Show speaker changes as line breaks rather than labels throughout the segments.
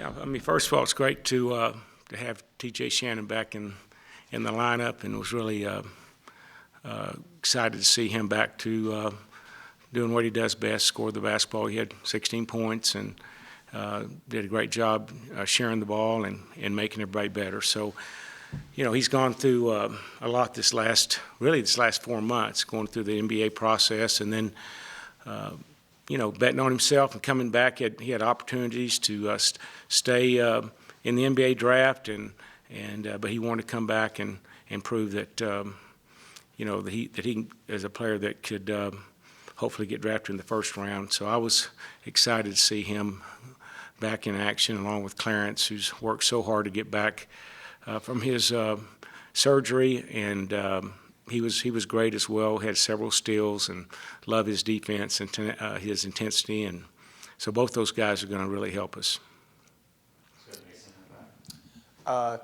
Yeah, I mean, first of all, it's great to have TJ Shannon back in the lineup, and was really excited to see him back to doing what he does best, score the basketball. He had 16 points and did a great job sharing the ball and making everybody better. So, you know, he's gone through a lot this last 4 months, going through the NBA process, and then you know, betting on himself and coming back. He had opportunities to stay in the NBA draft, but he wanted to come back and prove that you know, that he is a player that could hopefully get drafted in the first round. So I was excited to see him back in action, along with Clarence, who's worked so hard to get back from his surgery, and he was great as well. Had several steals, and love his defense and his intensity, and so both those guys are going to really help us.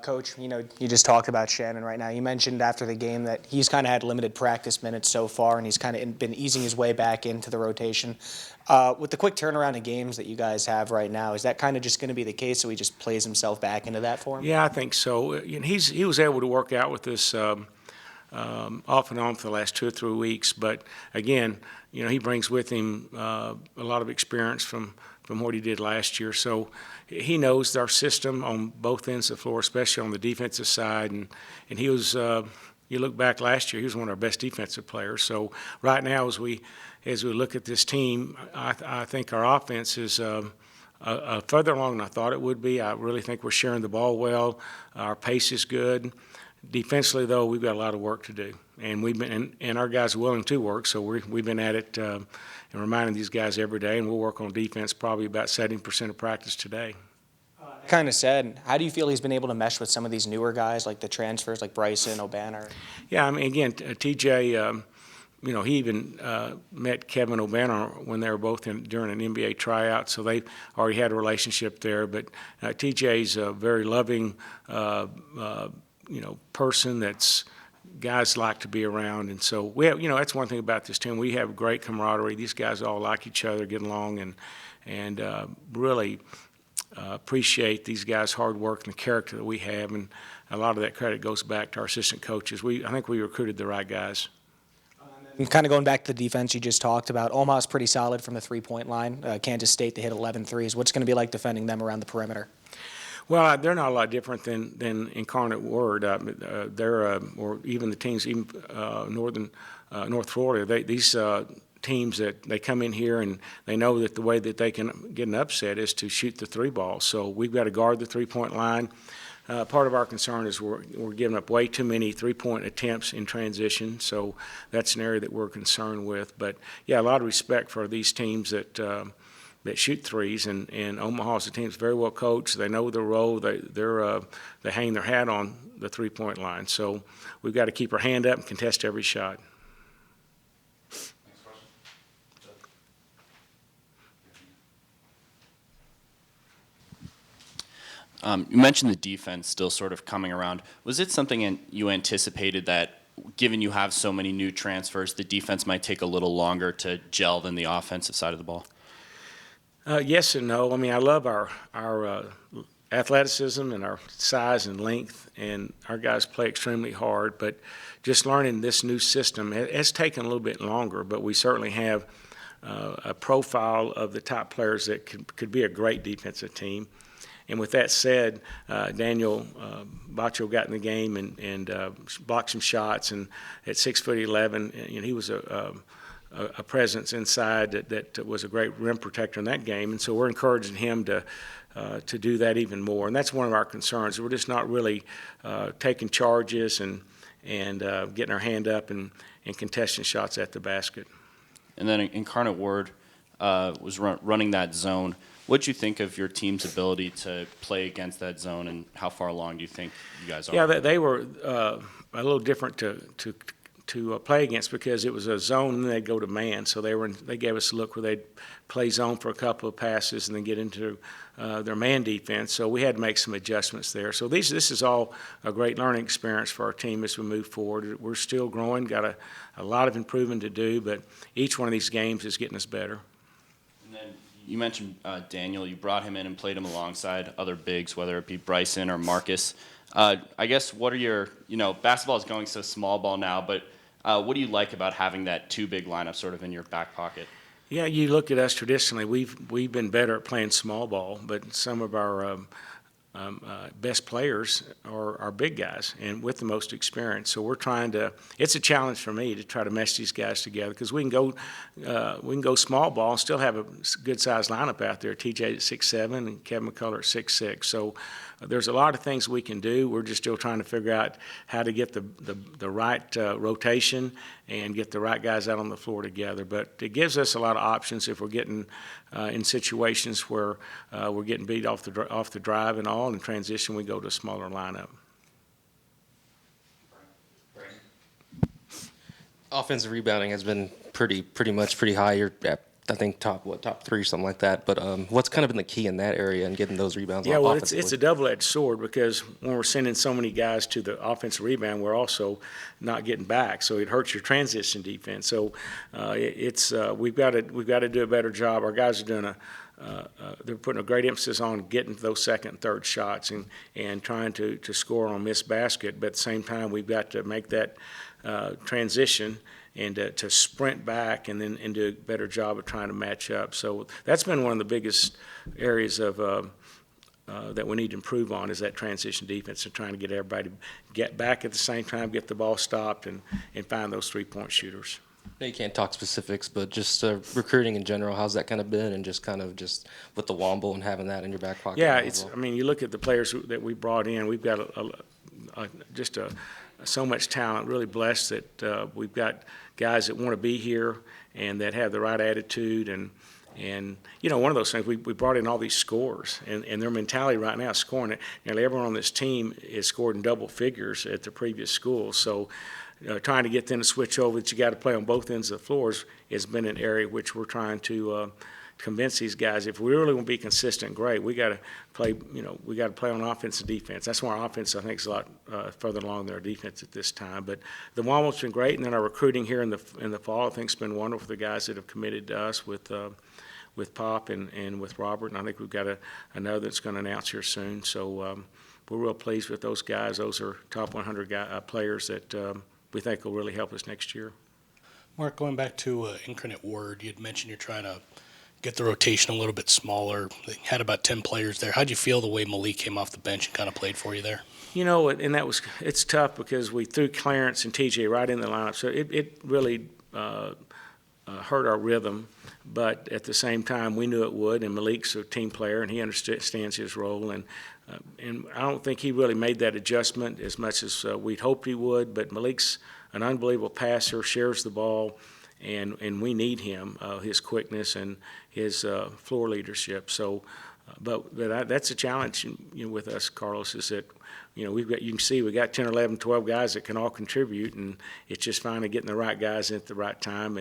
Coach, you know, you just talked about Shannon right now. You mentioned after the game that he's kind of had limited practice minutes so far, and he's kind of been easing his way back into the rotation. With the quick turnaround of games that you guys have right now, is that kind of just going to be the case, so he just plays himself back into that form?
Yeah, I think so. He was able to work out with this off and on for the last 2 or 3 weeks, but again, you know, he brings with him a lot of experience from what he did last year. So he knows our system on both ends of the floor, especially on the defensive side. And he was, you look back last year, he was one of our best defensive players. So right now, as we look at this team, I think our offense is further along than I thought it would be. I really think we're sharing the ball well. Our pace is good. Defensively, though, we've got a lot of work to do, and and our guys are willing to work. So we've been at it and reminding these guys every day, and we'll work on defense probably about 70% of practice today.
Kind of said, how do you feel he's been able to mesh with some of these newer guys, like the transfers, like Bryson, O'Banner?
Yeah, I mean, again, TJ, you know, he even met Kevin O'Banner when they were both during an NBA tryout, so they already had a relationship there. But TJ's a very loving, you know, person that's guys like to be around, and so we have, you know, that's one thing about this team. We have great camaraderie. These guys all like each other, get along, and really appreciate these guys' hard work and the character that we have, and a lot of that credit goes back to our assistant coaches. I think we recruited the right guys.
And kind of going back to the defense you just talked about, Omaha's pretty solid from the three-point line. Kansas State, they hit 11 threes. What's going to be like defending them around the perimeter?
Well, they're not a lot different than Incarnate Word. They're or even the teams, even North Florida. These teams that they come in here and they know that the way that they can get an upset is to shoot the three ball. So we've got to guard the three-point line. Part of our concern is we're giving up way too many three-point attempts in transition. So that's an area that we're concerned with. But yeah, a lot of respect for these teams that shoot threes, and Omaha's a team that's very well coached. They know their role. They hang their hat on the three-point line. So we've got to keep our hand up and contest every shot.
Next question. You mentioned the defense still sort of coming around. Was it something you anticipated that, given you have so many new transfers, the defense might take a little longer to gel than the offensive side of the ball?
Yes and no. I mean, I love our athleticism and our size and length, and our guys play extremely hard. But just learning this new system has taken a little bit longer. But we certainly have a profile of the top players that could be a great defensive team. And with that said, Daniel Bacho got in the game and blocked some shots. And at 6'11", you know, he was a presence inside that was a great rim protector in that game, and so we're encouraging him to do that even more. And that's one of our concerns. We're just not really taking charges and getting our hand up and contesting shots at the basket.
And then Incarnate Word was running that zone. What did you think of your team's ability to play against that zone, and how far along do you think you guys are?
Yeah, they were a little different to play against, because it was a zone and then they'd go to man. So they gave us a look where they'd play zone for a couple of passes and then get into their man defense. So we had to make some adjustments there. So this is all a great learning experience for our team as we move forward. We're still growing, got a lot of improvement to do, but each one of these games is getting us better.
And then You mentioned Daniel. You brought him in and played him alongside other bigs, whether it be Bryson or Marcus. I guess what are your, basketball is going so small ball now, but what do you like about having that two big lineup sort of in your back pocket?
Yeah, you look at us traditionally. We've been better at playing small ball, but some of our best players are big guys and with the most experience. So we're trying to. It's a challenge for me to try to mesh these guys together because we can go small ball and still have a good sized lineup out there. TJ at 6'7" and Kevin McCullough at 6'6". So there's a lot of things we can do. We're just still trying to figure out how to get the right rotation and get the right guys out on the floor together. But it gives us a lot of options if we're getting in situations where we're getting beat off the drive and all. In transition, we go to a smaller lineup.
Offensive rebounding has been pretty high. You're at, I think, top 3, something like that. But what's kind of been the key in that area and getting those rebounds?
Yeah, well, it's
offensively?
a double-edged sword because when we're sending so many guys to the offensive rebound, we're also not getting back, so it hurts your transition defense. So we've got to do a better job. Our guys are doing they're putting a great emphasis on getting those second and third shots and trying to score on missed basket. But at the same time, we've got to make that transition and to sprint back and then do a better job of trying to match up. So that's been one of the biggest areas of that we need to improve on is that transition defense and trying to get everybody to get back at the same time, get the ball stopped, and find those three-point shooters.
I know you can't talk specifics, but just recruiting in general, how's that kind of been, and just with the Womble and having that in your back pocket?
Yeah, I mean, you look at the players that we brought in. We've got so much talent. Really blessed that we've got guys that want to be here and that have the right attitude. And one of those things, we brought in all these scorers, and their mentality right now is scoring it. Nearly everyone on this team is scored in double figures at the previous school. So trying to get them to switch over that you got to play on both ends of the floors has been an area which we're trying to convince these guys if we really want to be consistent and great, we got to play. We got to play on offense and defense. That's why our offense, I think, is a lot further along than our defense at this time. But the Womble's been great, and then our recruiting here in the fall, I think, has been wonderful. The guys that have committed to us with Pop and with Robert, and I think we've got another that's going to announce here soon. So we're real pleased with those guys. Those are top 100 players that we think will really help us next year.
Mark, going back to Incarnate Word, you had mentioned you're trying to get the rotation a little bit smaller. They had about 10 players there. How'd you feel the way Malik came off the bench and kind of played for you there?
And it's tough because we threw Clarence and TJ right in the lineup, so it really hurt our rhythm. But at the same time, we knew it would, and Malik's a team player, and he understands his role. And I don't think he really made that adjustment as much as we'd hoped he would. But Malik's an unbelievable passer, shares the ball, and we need him, his quickness and his floor leadership. So, but that's a challenge with us, Carlos, is that you can see we got 10, 11, 12 guys that can all contribute, and it's just finally getting the right guys in at the right time.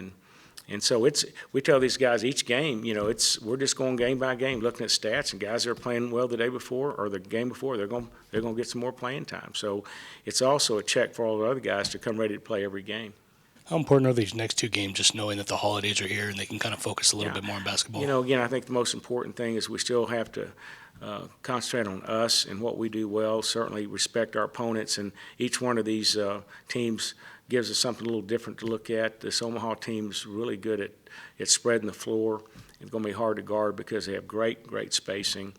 And so we tell these guys each game, we're just going game by game, looking at stats, and guys that are playing well the day before or the game before, they're going to get some more playing time. So it's also a check for all the other guys to come ready to play every game.
How important are these next two games, just knowing that the holidays are here and they can kind of focus a little bit more on basketball?
Again, I think the most important thing is we still have to concentrate on us and what we do well, certainly respect our opponents, and each one of these teams gives us something a little different to look at. This Omaha team's really good at spreading the floor. It's going to be hard to guard because they have great spacing.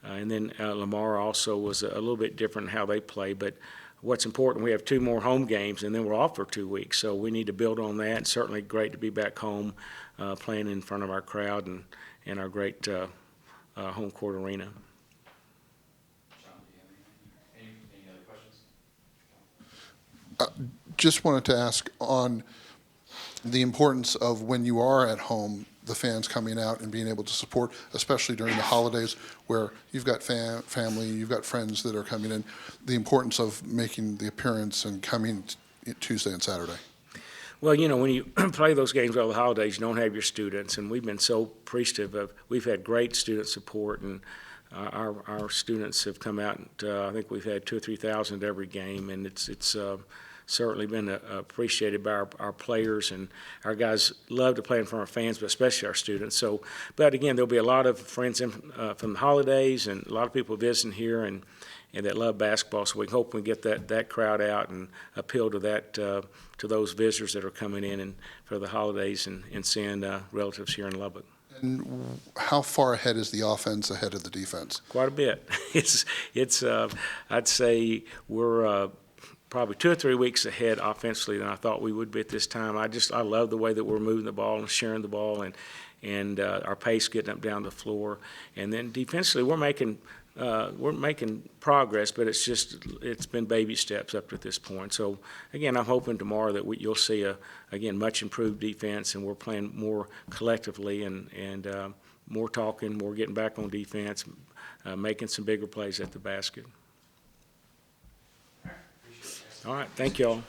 And then Lamar also was a little bit different in how they play. But what's important, we have 2 more home games, and then we're off for 2 weeks. So we need to build on that. It's certainly great to be back home playing in front of our crowd and our great home court arena.
Any other questions?
Just wanted to ask on the importance of when you are at home, the fans coming out and being able to support, especially during the holidays where you've got family, you've got friends that are coming in, the importance of making the appearance and coming Tuesday and Saturday.
Well, when you play those games over the holidays, you don't have your students, and we've been so appreciative of. We've had great student support, and our students have come out. And I think we've had 2,000 or 3,000 every game, and it's certainly been appreciated by our players, and our guys love to play in front of fans, but especially our students. So, but again, there'll be a lot of friends from the holidays and a lot of people visiting here and that love basketball. So we hope we get that crowd out and appeal to that to those visitors that are coming in and for the holidays and seeing relatives here in Lubbock.
And how far ahead is the offense ahead of the defense?
Quite a bit. I'd say we're probably 2 or 3 weeks ahead offensively than I thought we would be at this time. I love the way that we're moving the ball and sharing the ball and our pace getting up down the floor. And then defensively, we're making progress, but it's been baby steps up to this point. So again, I'm hoping tomorrow that you'll see again much improved defense, and we're playing more collectively and more talking, more getting back on defense, making some bigger plays at the basket. All right, thank you all.